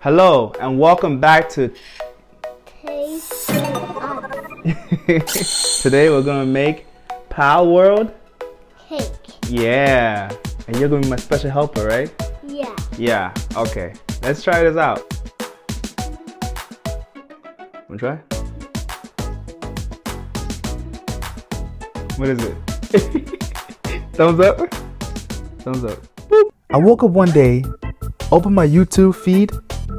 Hello and welcome back to Taste Odyssey. Today we're gonna make Palworld Cake. Yeah. And you're gonna be my special helper, right? Yeah. Yeah. Okay. Let's try this out. Wanna try? What is it? Thumbs up? Thumbs up. Boop. I woke up one day, opened my YouTube feed,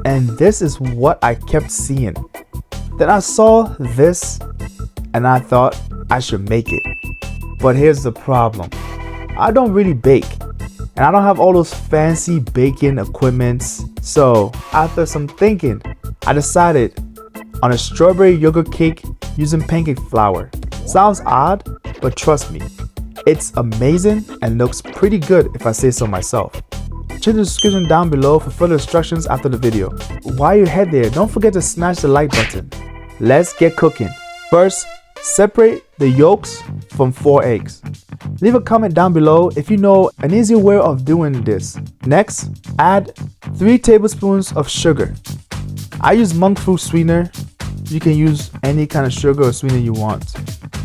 and this is what I kept seeing. Then I saw this and I thought I should make it. But here's the problem. I don't really bake and I don't have all those fancy baking equipments. So after some thinking, I decided on a strawberry yogurt cake using pancake flour. Sounds odd, but trust me, it's amazing and looks pretty good if I say so myself. Check the description down below for further instructions after the video. While you head there, don't forget to smash the like button. Let's get cooking. First, separate the yolks from 4 eggs. Leave a comment down below if you know an easier way of doing this. Next, add 3 tablespoons of sugar. I use monk fruit sweetener. You can use any kind of sugar or sweetener you want.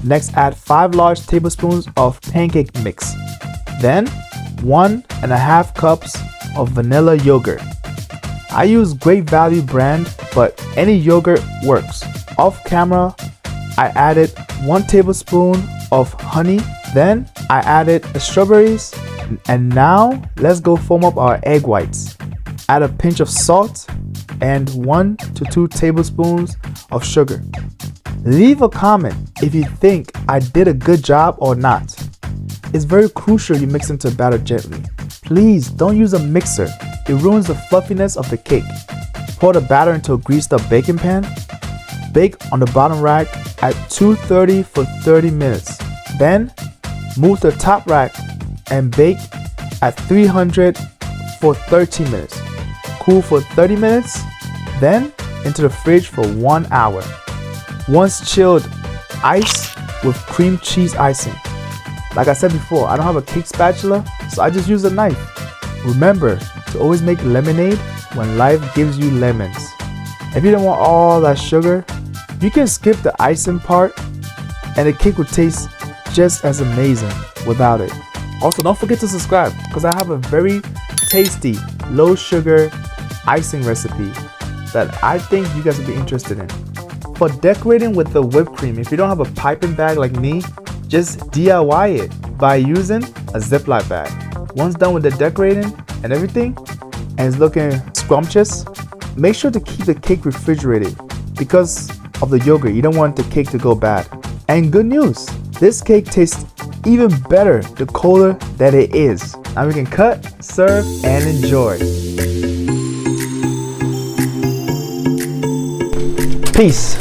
Next, add 5 large tablespoons of pancake mix. Then, 1.5 cups of vanilla yogurt. I use Great Value brand, but any yogurt works. Off camera, I added 1 tablespoon of honey. Then I added the strawberries. And now let's go foam up our egg whites. Add a pinch of salt and 1 to 2 tablespoons of sugar. Leave a comment if you think I did a good job or not. It's very crucial you mix into the batter gently. Please don't use a mixer. It ruins the fluffiness of the cake. Pour the batter into a greased up baking pan. Bake on the bottom rack at 230 for 30 minutes. Then move to the top rack and bake at 300 for 13 minutes. Cool for 30 minutes. Then into the fridge for 1 hour. Once chilled, ice with cream cheese icing. Like I said before, I don't have a cake spatula, so I just use a knife. Remember to always make lemonade when life gives you lemons. If you don't want all that sugar, you can skip the icing part and the cake will taste just as amazing without it. Also, don't forget to subscribe because I have a very tasty, low sugar icing recipe that I think you guys will be interested in. For decorating with the whipped cream, if you don't have a piping bag like me, just DIY it by using a Ziploc bag. Once done with the decorating and everything, and it's looking scrumptious, make sure to keep the cake refrigerated because of the yogurt. You don't want the cake to go bad. And good news, this cake tastes even better the colder that it is. Now we can cut, serve, and enjoy. Peace.